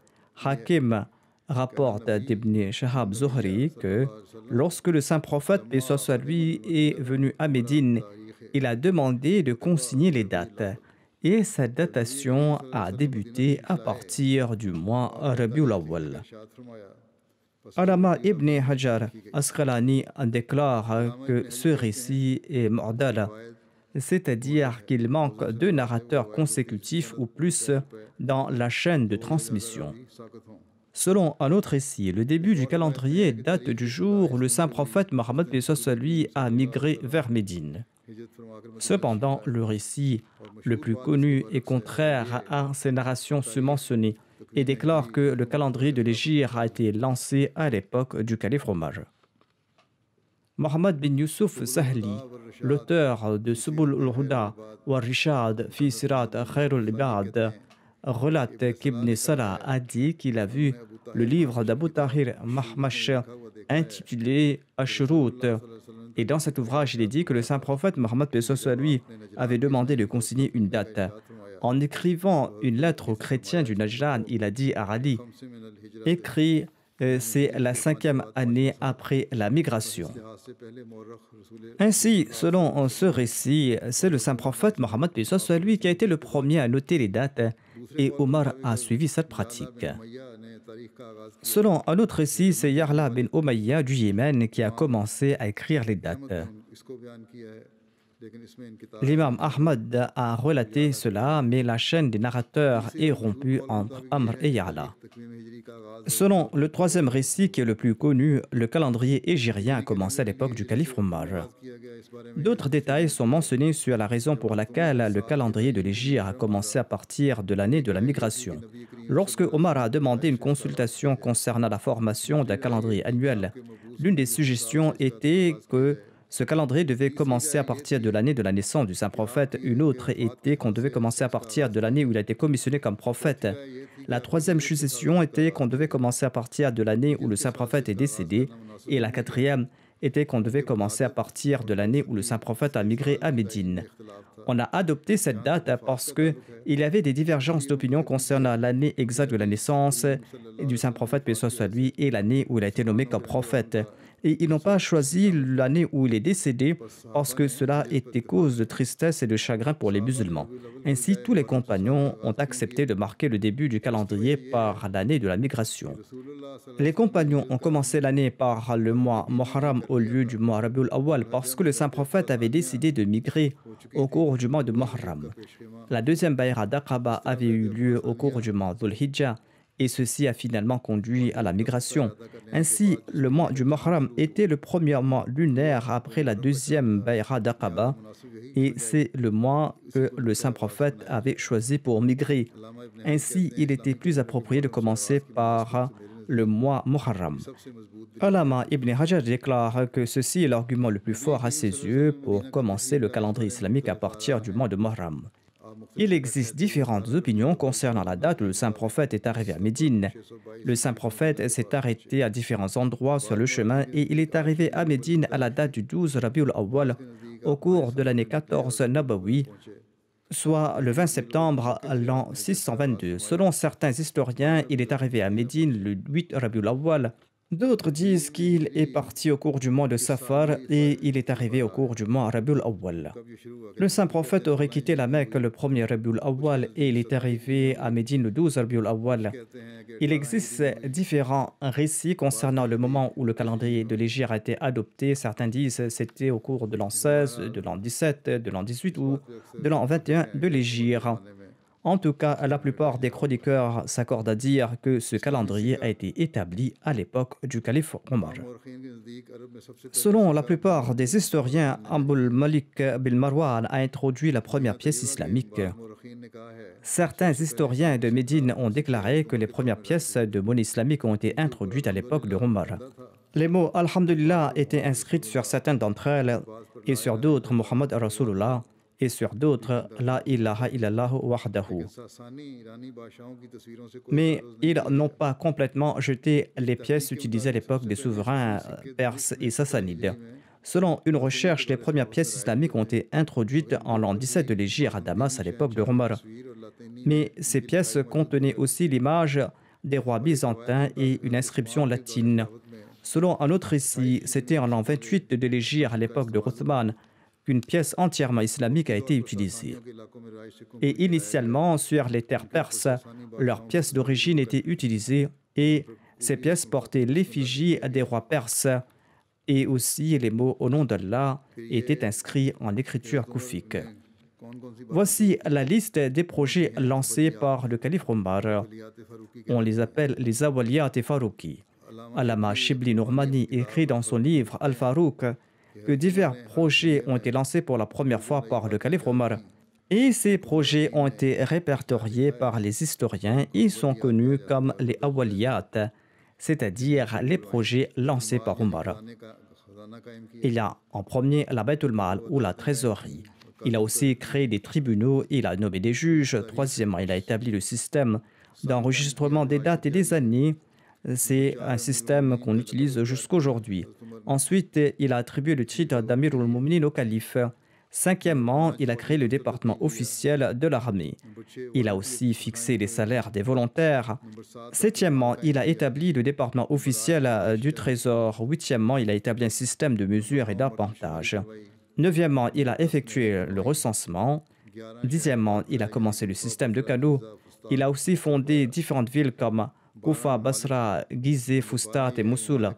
[SPEAKER 2] Hakim rapporte d'Ibn Shahab Zuhri que lorsque le saint prophète, paix soit sur lui, est venu à Médine, il a demandé de consigner les dates. Et cette datation a débuté à partir du mois Rabiul Awwal. Alama ibn Hajar Asqalani déclare que ce récit est mu'dal, c'est-à-dire qu'il manque deux narrateurs consécutifs ou plus dans la chaîne de transmission. Selon un autre récit, le début du calendrier date du jour où le saint prophète Mohammed lui a migré vers Médine. Cependant, le récit le plus connu est contraire à ces narrations mentionnées et déclare que le calendrier de l'Hégire a été lancé à l'époque du calife Omar. Mohammed bin Yusuf Sahli, l'auteur de Subul al-Huda wa Rishad fi Sirat Khairul Ibad, relate qu'Ibn Salah a dit qu'il a vu le livre d'Abu Tahir Mahmash intitulé Ashrut. Et dans cet ouvrage, il est dit que le saint prophète Mohammed lui avait demandé de consigner une date. En écrivant une lettre aux chrétiens du Najran, il a dit à Ali: écrit, c'est la 5e année après la migration. Ainsi, selon ce récit, c'est le saint prophète Mohammed lui qui a été le premier à noter les dates et Omar a suivi cette pratique. Selon un autre récit, c'est Yarla bin Umayya du Yémen qui a commencé à écrire les dates. L'imam Ahmad a relaté cela, mais la chaîne des narrateurs est rompue entre Amr et Yarla. Selon le troisième récit, qui est le plus connu, le calendrier hégirien a commencé à l'époque du calife Omar. D'autres détails sont mentionnés sur la raison pour laquelle le calendrier de l'Hégire a commencé à partir de l'année de la migration. Lorsque Omar a demandé une consultation concernant la formation d'un calendrier annuel, l'une des suggestions était que ce calendrier devait commencer à partir de l'année de la naissance du saint prophète. Une autre était qu'on devait commencer à partir de l'année où il a été commissionné comme prophète. La troisième suggestion était qu'on devait commencer à partir de l'année où le saint prophète est décédé. Et la quatrième était qu'on devait commencer à partir de l'année où le saint prophète a migré à Médine. On a adopté cette date parce qu'il y avait des divergences d'opinion concernant l'année exacte de la naissance du saint prophète, paix soit sur lui, et l'année où il a été nommé comme prophète. Et ils n'ont pas choisi l'année où il est décédé parce que cela était cause de tristesse et de chagrin pour les musulmans. Ainsi, tous les compagnons ont accepté de marquer le début du calendrier par l'année de la migration. Les compagnons ont commencé l'année par le mois Muharram au lieu du mois Rabiul Awwal parce que le saint prophète avait décidé de migrer au cours du mois de Muharram. La deuxième Bayra d'Aqaba avait eu lieu au cours du mois Dhul Hijjah, et ceci a finalement conduit à la migration. Ainsi, le mois du Muharram était le premier mois lunaire après la deuxième Bayra d'Aqaba, et c'est le mois que le saint prophète avait choisi pour migrer. Ainsi, il était plus approprié de commencer par le mois Muharram. Alama ibn Hajar déclare que ceci est l'argument le plus fort à ses yeux pour commencer le calendrier islamique à partir du mois de Muharram. Il existe différentes opinions concernant la date où le saint prophète est arrivé à Médine. Le saint prophète s'est arrêté à différents endroits sur le chemin et il est arrivé à Médine à la date du 12 Rabiul Awwal au cours de l'année 14 Nabawi, soit le 20 septembre l'an 622. Selon certains historiens, il est arrivé à Médine le 8 Rabiul Awwal. D'autres disent qu'il est parti au cours du mois de Safar et il est arrivé au cours du mois Rabiul Awwal. Le saint prophète aurait quitté la Mecque le 1er Rabiul Awwal et il est arrivé à Médine le 12 Rabiul Awwal. Il existe différents récits concernant le moment où le calendrier de l'Hégire a été adopté. Certains disent que c'était au cours de l'an 16, de l'an 17, de l'an 18 ou de l'an 21 de l'Hégire. En tout cas, la plupart des chroniqueurs s'accordent à dire que ce calendrier a été établi à l'époque du calife Omar. Selon la plupart des historiens, Abul Malik bin Marwan a introduit la première pièce islamique. Certains historiens de Médine ont déclaré que les premières pièces de monnaie islamique ont été introduites à l'époque de Omar. Les mots Alhamdulillah étaient inscrits sur certaines d'entre elles et sur d'autres Muhammad Rasulullah et sur d'autres La ilaha illallah wahdahu. Mais ils n'ont pas complètement jeté les pièces utilisées à l'époque des souverains perses et sassanides. Selon une recherche, les premières pièces islamiques ont été introduites en l'an 17 de l'Hégire à Damas à l'époque de Omar. Mais ces pièces contenaient aussi l'image des rois byzantins et une inscription latine. Selon un autre récit, c'était en l'an 28 de l'Hégire à l'époque de Othman qu'une pièce entièrement islamique a été utilisée. Et initialement, sur les terres perses, leurs pièces d'origine étaient utilisées et ces pièces portaient l'effigie des rois perses et aussi les mots au nom d'Allah étaient inscrits en écriture koufique. Voici la liste des projets lancés par le calife Omar. On les appelle les Awaliyat et Farouki. Allama Shibli Nourmani écrit dans son livre Al-Farouk que divers projets ont été lancés pour la première fois par le calife Omar. Et ces projets ont été répertoriés par les historiens et sont connus comme les Awaliyat, c'est-à-dire les projets lancés par Omar. Il y a en premier la Baytul Mal ou la trésorerie. Il a aussi créé des tribunaux, il a nommé des juges. Troisièmement, il a établi le système d'enregistrement des dates et des années. C'est un système qu'on utilise jusqu'aujourd'hui. Ensuite, il a attribué le titre d'Amir al-Mouminin au calife. Cinquièmement, il a créé le département officiel de l'armée. Il a aussi fixé les salaires des volontaires. Septièmement, il a établi le département officiel du Trésor. Huitièmement, il a établi un système de mesure et d'appontage. Neuvièmement, il a effectué le recensement. Dixièmement, il a commencé le système de canaux. Il a aussi fondé différentes villes comme Koufa, Basra, Gizeh, Fustat et Mossoul.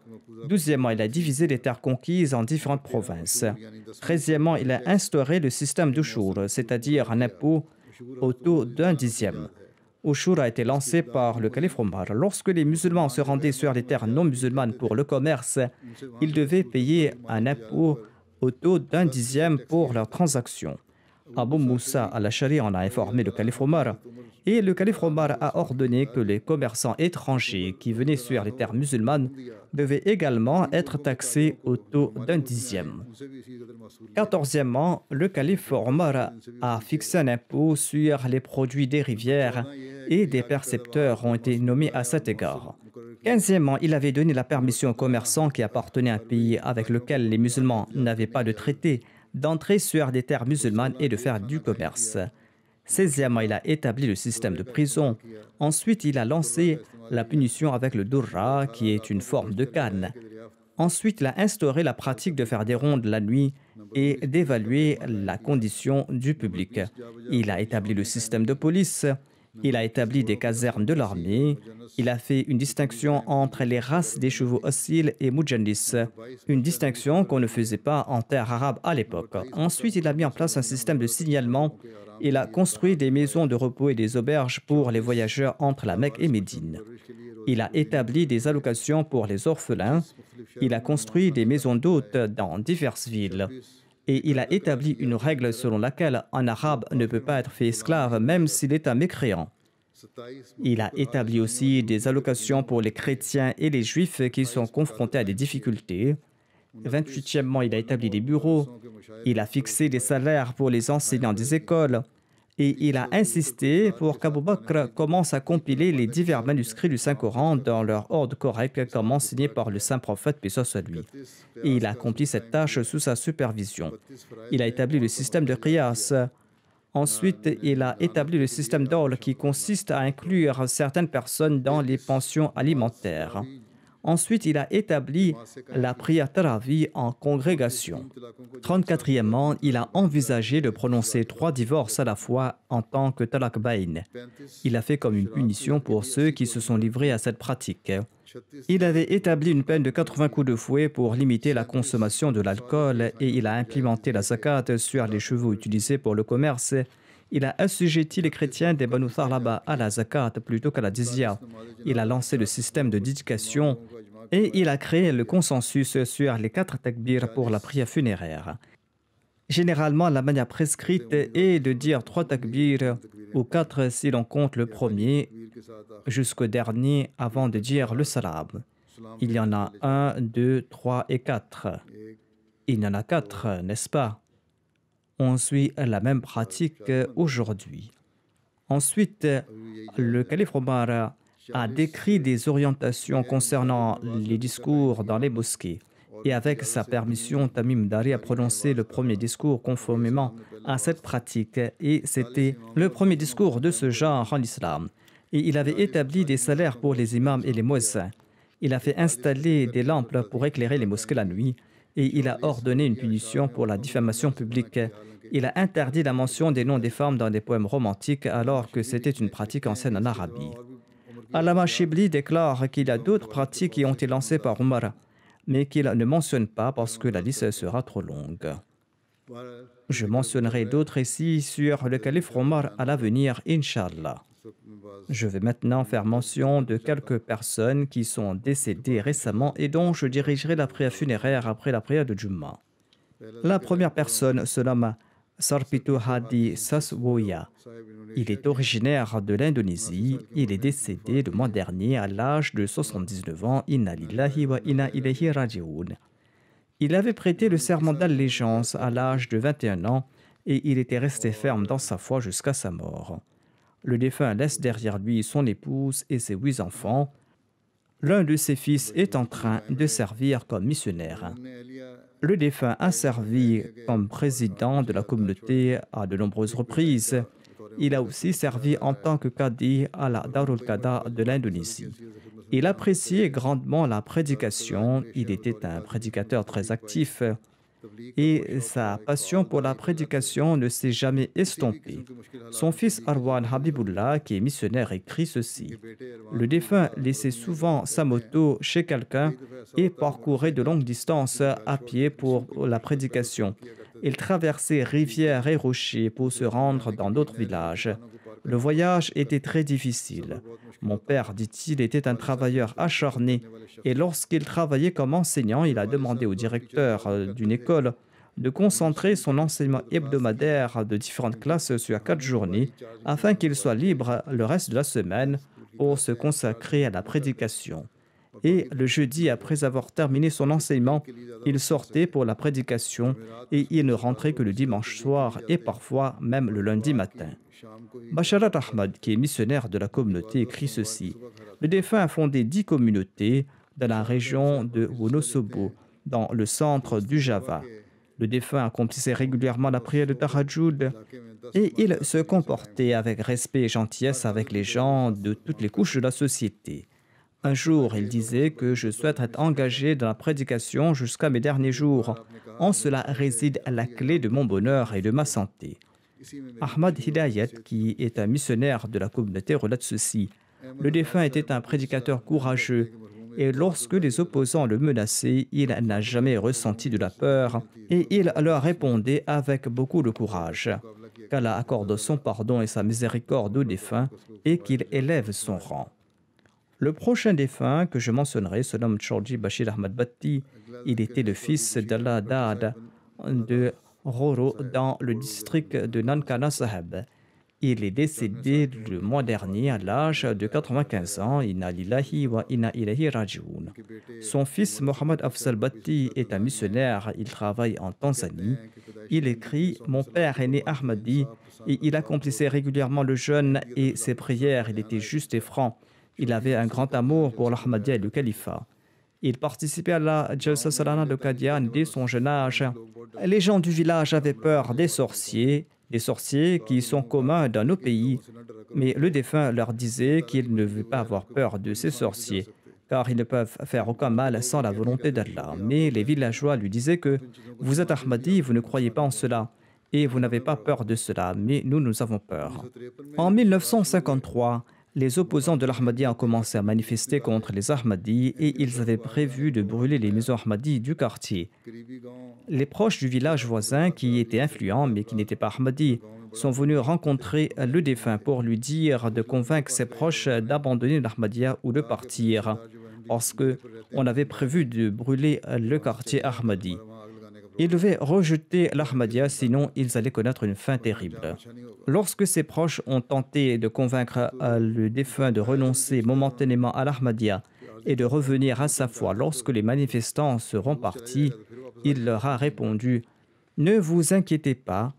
[SPEAKER 2] Douzièmement, il a divisé les terres conquises en différentes provinces. Treizièmement, il a instauré le système d'Ushur, c'est-à-dire un impôt au taux d'un dixième. Ushur a été lancé par le calife Omar. Lorsque les musulmans se rendaient sur les terres non musulmanes pour le commerce, ils devaient payer un impôt au taux d'un dixième pour leurs transactions. Abu Moussa al-Ashari en a informé le calife Omar et le calife Omar a ordonné que les commerçants étrangers qui venaient sur les terres musulmanes devaient également être taxés au taux d'un dixième. Quatorzièmement, le calife Omar a fixé un impôt sur les produits des rivières et des percepteurs ont été nommés à cet égard. Quinzièmement, il avait donné la permission aux commerçants qui appartenaient à un pays avec lequel les musulmans n'avaient pas de traité d'entrer sur des terres musulmanes et de faire du commerce. 16e, il a établi le système de prison. Ensuite, il a lancé la punition avec le durra, qui est une forme de canne. Ensuite, il a instauré la pratique de faire des rondes la nuit et d'évaluer la condition du public. Il a établi le système de police. Il a établi des casernes de l'armée. Il a fait une distinction entre les races des chevaux Asil et Mujandis, une distinction qu'on ne faisait pas en terre arabe à l'époque. Ensuite, il a mis en place un système de signalement. Il a construit des maisons de repos et des auberges pour les voyageurs entre la Mecque et Médine. Il a établi des allocations pour les orphelins. Il a construit des maisons d'hôtes dans diverses villes. Et il a établi une règle selon laquelle un arabe ne peut pas être fait esclave même s'il est un mécréant. Il a établi aussi des allocations pour les chrétiens et les juifs qui sont confrontés à des difficultés. 28e, il a établi des bureaux. Il a fixé des salaires pour les enseignants des écoles. Et il a insisté pour qu'Abou Bakr commence à compiler les divers manuscrits du Saint-Coran dans leur ordre correct, comme enseigné par le saint prophète, paix soit lui. Et il a accompli cette tâche sous sa supervision. Il a établi le système de qiyas. Ensuite, il a établi le système d'ol qui consiste à inclure certaines personnes dans les pensions alimentaires. Ensuite, il a établi la prière Tarawih en congrégation. 34e, il a envisagé de prononcer 3 divorces à la fois en tant que talaq bayn. Il a fait comme une punition pour ceux qui se sont livrés à cette pratique. Il avait établi une peine de 80 coups de fouet pour limiter la consommation de l'alcool et il a implémenté la zakat sur les chevaux utilisés pour le commerce Il a assujetti les chrétiens des Banu Thalaba à la zakat plutôt qu'à la jizya. Il a lancé le système de dédication et il a créé le consensus sur les 4 takbirs pour la prière funéraire. Généralement, la manière prescrite est de dire 3 takbirs ou 4 si l'on compte le premier jusqu'au dernier avant de dire le salam. Il y en a 1, 2, 3 et 4. Il y en a 4, n'est-ce pas? On suit la même pratique aujourd'hui. Ensuite, le calife Omar a décrit des orientations concernant les discours dans les mosquées. Et avec sa permission, Tamim Dari a prononcé le premier discours conformément à cette pratique. Et c'était le premier discours de ce genre en islam. Et il avait établi des salaires pour les imams et les muezzins. Il a fait installer des lampes pour éclairer les mosquées la nuit. Et il a ordonné une punition pour la diffamation publique. Il a interdit la mention des noms des femmes dans des poèmes romantiques alors que c'était une pratique ancienne en Arabie. Allama Shibli déclare qu'il y a d'autres pratiques qui ont été lancées par Omar, mais qu'il ne mentionne pas parce que la liste sera trop longue. Je mentionnerai d'autres ici sur le calife Omar à l'avenir, Inch'Allah. Je vais maintenant faire mention de quelques personnes qui sont décédées récemment et dont je dirigerai la prière funéraire après la prière de Jumma. La première personne se nomme Sarpito Hadi Saswoya. Il est originaire de l'Indonésie. Il est décédé le mois dernier à l'âge de 79 ans. Inna lillahi wa inna ilayhi raji'un. Il avait prêté le serment d'allégeance à l'âge de 21 ans et il était resté ferme dans sa foi jusqu'à sa mort. Le défunt laisse derrière lui son épouse et ses 8 enfants. L'un de ses fils est en train de servir comme missionnaire. Le défunt a servi comme président de la communauté à de nombreuses reprises. Il a aussi servi en tant que cadi à la Darul Qada de l'Indonésie. Il appréciait grandement la prédication. Il était un prédicateur très actif et sa passion pour la prédication ne s'est jamais estompée. Son fils Arwan Habibullah, qui est missionnaire, écrit ceci. Le défunt laissait souvent sa moto chez quelqu'un et parcourait de longues distances à pied pour la prédication. Il traversait rivières et rochers pour se rendre dans d'autres villages. Le voyage était très difficile. Mon père, dit-il, était un travailleur acharné et lorsqu'il travaillait comme enseignant, il a demandé au directeur d'une école de concentrer son enseignement hebdomadaire de différentes classes sur 4 journées afin qu'il soit libre le reste de la semaine pour se consacrer à la prédication. Et le jeudi, après avoir terminé son enseignement, il sortait pour la prédication et il ne rentrait que le dimanche soir et parfois même le lundi matin. Basharat Ahmad, qui est missionnaire de la communauté, écrit ceci. Le défunt a fondé 10 communautés dans la région de Wonosobo, dans le centre du Java. Le défunt accomplissait régulièrement la prière de Tahajjud et il se comportait avec respect et gentillesse avec les gens de toutes les couches de la société. Un jour, il disait que je souhaite être engagé dans la prédication jusqu'à mes derniers jours. En cela réside la clé de mon bonheur et de ma santé. Ahmad Hidayat, qui est un missionnaire de la communauté, relate ceci. Le défunt était un prédicateur courageux et lorsque les opposants le menaçaient, il n'a jamais ressenti de la peur et il leur répondait avec beaucoup de courage. Qu'Allah accorde son pardon et sa miséricorde au défunt et qu'il élève son rang. Le prochain défunt que je mentionnerai se nomme Chorji Bashir Ahmad Batti. Il était le fils d'Allah Dad de Roro dans le district de Nankana Sahib. Il est décédé le mois dernier à l'âge de 95 ans. Inna lillahi wa inna ilayhi raji'un. Son fils Mohamed Afzal Batti est un missionnaire. Il travaille en Tanzanie. Il écrit « Mon père est né Ahmadi et il accomplissait régulièrement le jeûne et ses prières. Il était juste et franc. Il avait un grand amour pour l'Ahmadiyya et le califat. Il participait à la Jalsa Salana de Qadian dès son jeune âge. Les gens du village avaient peur des sorciers qui sont communs dans nos pays. Mais le défunt leur disait qu'il ne veut pas avoir peur de ces sorciers, car ils ne peuvent faire aucun mal sans la volonté d'Allah. Mais les villageois lui disaient que vous êtes Ahmadi, vous ne croyez pas en cela, et vous n'avez pas peur de cela, mais nous avons peur. En 1953, les opposants de l'Ahmadiyya ont commencé à manifester contre les Ahmadis et ils avaient prévu de brûler les maisons Ahmadis du quartier. Les proches du village voisin, qui étaient influents mais qui n'étaient pas Ahmadis, sont venus rencontrer le défunt pour lui dire de convaincre ses proches d'abandonner l'Ahmadiyya ou de partir, parce qu'on avait prévu de brûler le quartier Ahmadi. Ils devaient rejeter l'Ahmadiyya, sinon ils allaient connaître une fin terrible. Lorsque ses proches ont tenté de convaincre le défunt de renoncer momentanément à l'Ahmadiyya et de revenir à sa foi lorsque les manifestants seront partis, il leur a répondu « Ne vous inquiétez pas,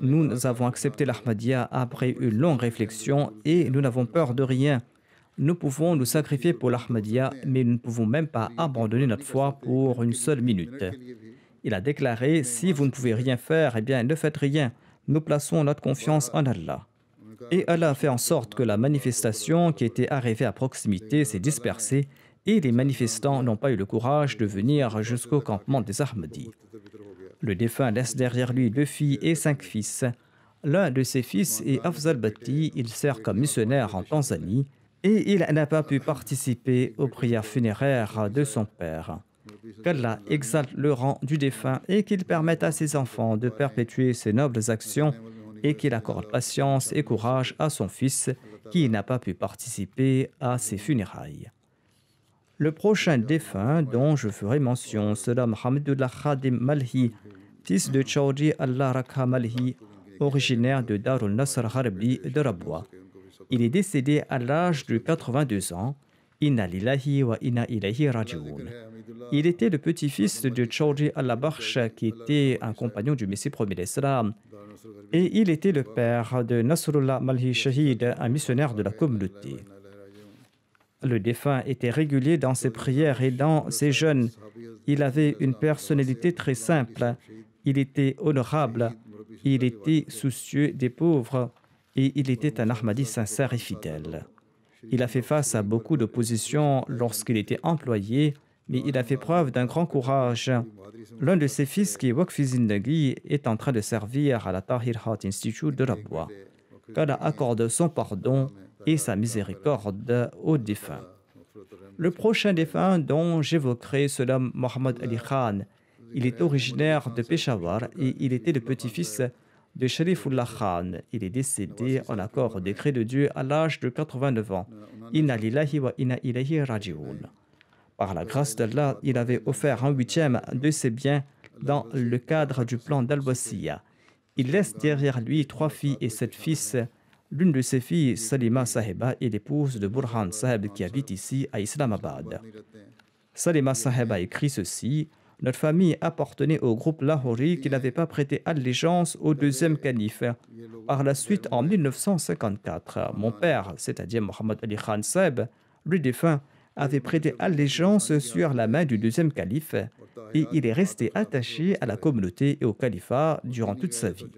[SPEAKER 2] nous avons accepté l'Ahmadiyya après une longue réflexion et nous n'avons peur de rien. Nous pouvons nous sacrifier pour l'Ahmadiyya, mais nous ne pouvons même pas abandonner notre foi pour une seule minute. » Il a déclaré « Si vous ne pouvez rien faire, eh bien ne faites rien. Nous plaçons notre confiance en Allah. » Et Allah a fait en sorte que la manifestation qui était arrivée à proximité s'est dispersée et les manifestants n'ont pas eu le courage de venir jusqu'au campement des Ahmadis. Le défunt laisse derrière lui 2 filles et 5 fils. L'un de ses fils est Afzal Bhatti, il sert comme missionnaire en Tanzanie et il n'a pas pu participer aux prières funéraires de son père. Qu'Allah exalte le rang du défunt et qu'il permette à ses enfants de perpétuer ses nobles actions et qu'il accorde patience et courage à son fils qui n'a pas pu participer à ses funérailles. Le prochain défunt dont je ferai mention sera Mohamedullah Khadim Malhi, fils de Chaudhry Allah Rakha Malhi, originaire de Darul Nasr Harbi de Rabwa. Il est décédé à l'âge de 82 ans. Inna lillahi wa inna ilayhi raji'un. Il était le petit-fils de Chaudhry Allah Bakhsh, qui était un compagnon du Messie premier d'Islam. Et il était le père de Nasrullah Malhi Shahid, un missionnaire de la communauté. Le défunt était régulier dans ses prières et dans ses jeûnes. Il avait une personnalité très simple. Il était honorable. Il était soucieux des pauvres. Et il était un Ahmadi sincère et fidèle. Il a fait face à beaucoup d'opposition lorsqu'il était employé, mais il a fait preuve d'un grand courage. L'un de ses fils, qui est Waqf Zindagi, est en train de servir à la Tahir Heart Institute de Rabwa. Qu'Allah accorde son pardon et sa miséricorde aux défunts. Le prochain défunt dont j'évoquerai se nomme Mohammad Ali Khan. Il est originaire de Peshawar et il était le petit-fils de Sharifullah Khan. Il est décédé en accord au décret de Dieu à l'âge de 89 ans. Inna lillahi wa inna ilayhi raji'un. Par la grâce d'Allah, il avait offert 1/8 de ses biens dans le cadre du plan d'Al-Wasiya. Il laisse derrière lui 3 filles et 7 fils. L'une de ses filles, Salima Saheba, est l'épouse de Burhan Saheb qui habite ici à Islamabad. Salima Saheb a écrit ceci: notre famille appartenait au groupe Lahori qui n'avait pas prêté allégeance au 2e calife. Par la suite, en 1954, mon père, c'est-à-dire Mohammad Ali Khan Saheb, le défunt, avait prêté allégeance sur la main du 2e calife et il est resté attaché à la communauté et au califat durant toute sa vie.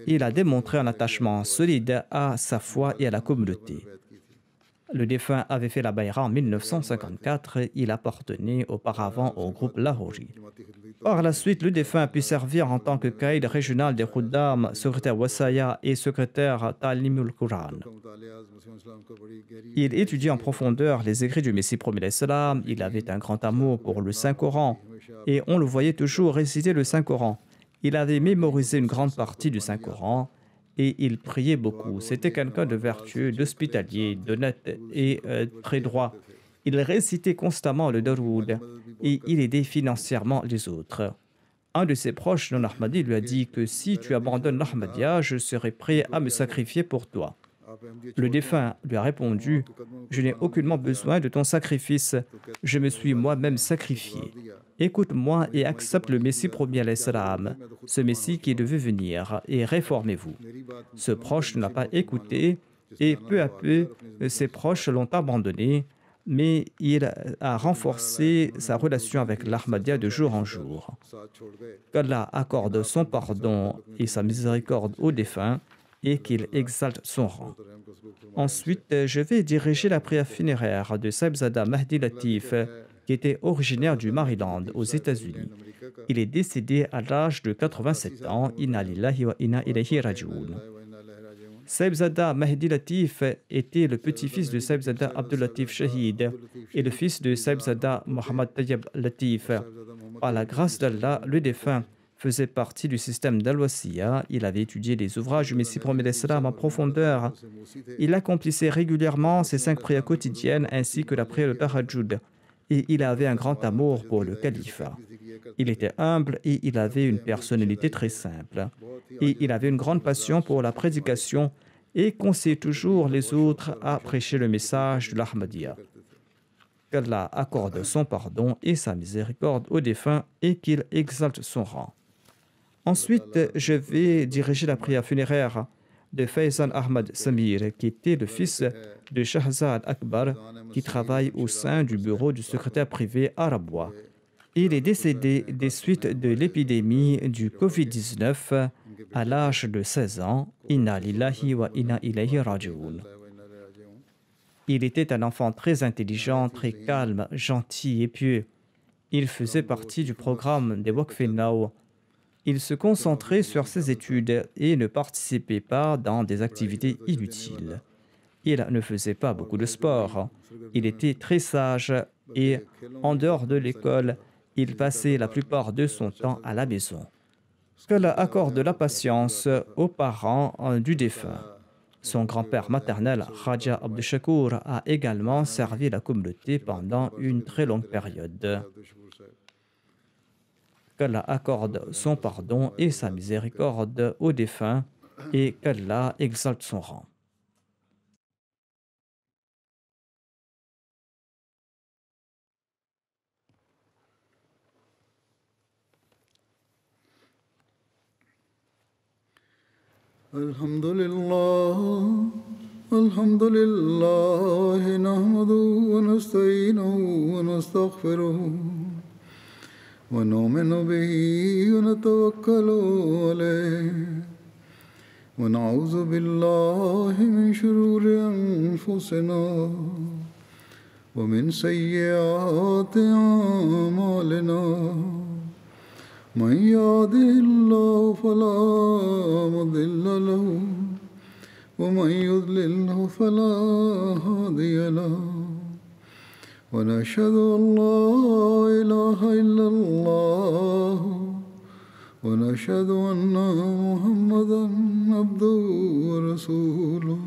[SPEAKER 2] Il a démontré un attachement solide à sa foi et à la communauté. Le défunt avait fait la Bayra en 1954. Il appartenait auparavant au groupe Lahori. Par la suite, le défunt a pu servir en tant que caïd régional des Khuddam, secrétaire Wasaya et secrétaire Ta'limul Quran. Il étudiait en profondeur les écrits du Messie premier d'Islam. Il avait un grand amour pour le Saint-Coran et on le voyait toujours réciter le Saint-Coran. Il avait mémorisé une grande partie du Saint-Coran et il priait beaucoup. C'était quelqu'un de vertueux, d'hospitalier, d'honnête et très droit. Il récitait constamment le Daroud et il aidait financièrement les autres. Un de ses proches non-Ahmadi lui a dit que si tu abandonnes l'Ahmadiyya, je serai prêt à me sacrifier pour toi. Le défunt lui a répondu: je n'ai aucunement besoin de ton sacrifice, je me suis moi-même sacrifié. Écoute-moi et accepte le Messie premier à l'Islam, ce Messie qui devait venir, et réformez-vous. Ce proche ne l'a pas écouté et peu à peu, ses proches l'ont abandonné, mais il a renforcé sa relation avec l'Ahmadiyya de jour en jour. Qu'Allah accorde son pardon et sa miséricorde aux défunts et qu'il exalte son rang. Ensuite, je vais diriger la prière funéraire de Sahibzada Mahdi Latif, qui était originaire du Maryland, aux États-Unis. Il est décédé à l'âge de 87 ans. Inna lillahi wa inna ilayhi raji'un. Sahibzada Mahdi Latif était le petit-fils de Sahibzada Abdul Latif Shahid et le fils de Sahibzada Mohammad Tayyib Latif. Par la grâce d'Allah, le défunt faisait partie du système d'Al-Wasiya. Il avait étudié les ouvrages du Messie promet l'Islam en profondeur. Il accomplissait régulièrement ses 5 prières quotidiennes ainsi que la prière de Tahajjud. Et il avait un grand amour pour le calife. Il était humble et il avait une personnalité très simple. Et il avait une grande passion pour la prédication et conseillait toujours les autres à prêcher le message de l'Ahmadiyya. Qu'Allah accorde son pardon et sa miséricorde aux défunts et qu'il exalte son rang. Ensuite, je vais diriger la prière funéraire de Faisal Ahmad Samir, qui était le fils de Shahzad Akbar, qui travaille au sein du bureau du secrétaire privé à Rabwa. Il est décédé des suites de l'épidémie du Covid-19 à l'âge de 16 ans. Inna lillahi wa inna ilayhi raji'un. Il était un enfant très intelligent, très calme, gentil et pieux. Il faisait partie du programme des Waqf-e-Naw. Il se concentrait sur ses études et ne participait pas dans des activités inutiles. Il ne faisait pas beaucoup de sport. Il était très sage et, en dehors de l'école, il passait la plupart de son temps à la maison. Qu'Allah accorde la patience aux parents du défunt. Son grand-père maternel, Khaja Abdushakur, a également servi la communauté pendant une très longue période. Qu'Allah accorde son pardon et sa miséricorde aux défunts et qu'Allah exalte son rang.
[SPEAKER 1] الحمد لله نحمده ونستعينه ونستغفره ونؤمن به ونتوكل عليه ونعوذ بالله من شرور أنفسنا ومن سيئات أعمالنا من يهده الله فلا مضل له ومن يضلله فلا هادي له ونشهد أن لا إله إلا الله ونشهد أن محمدا عبده ورسوله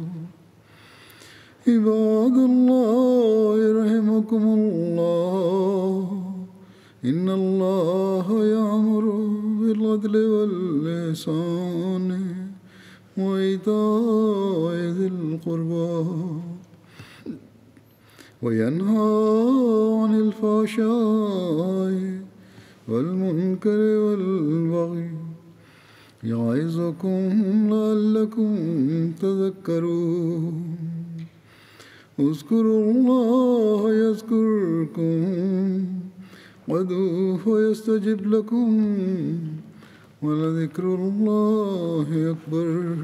[SPEAKER 1] عباد الله رحمكم الله إن الله يأمر بالعدل والإحسان وإيتاء ذي القربى وينهى عن الفحشاء والمنكر والبغي يعظكم لعلكم تذكرون اذكروا الله يذكركم وادعوه يستجب لكم ولذكر الله أكبر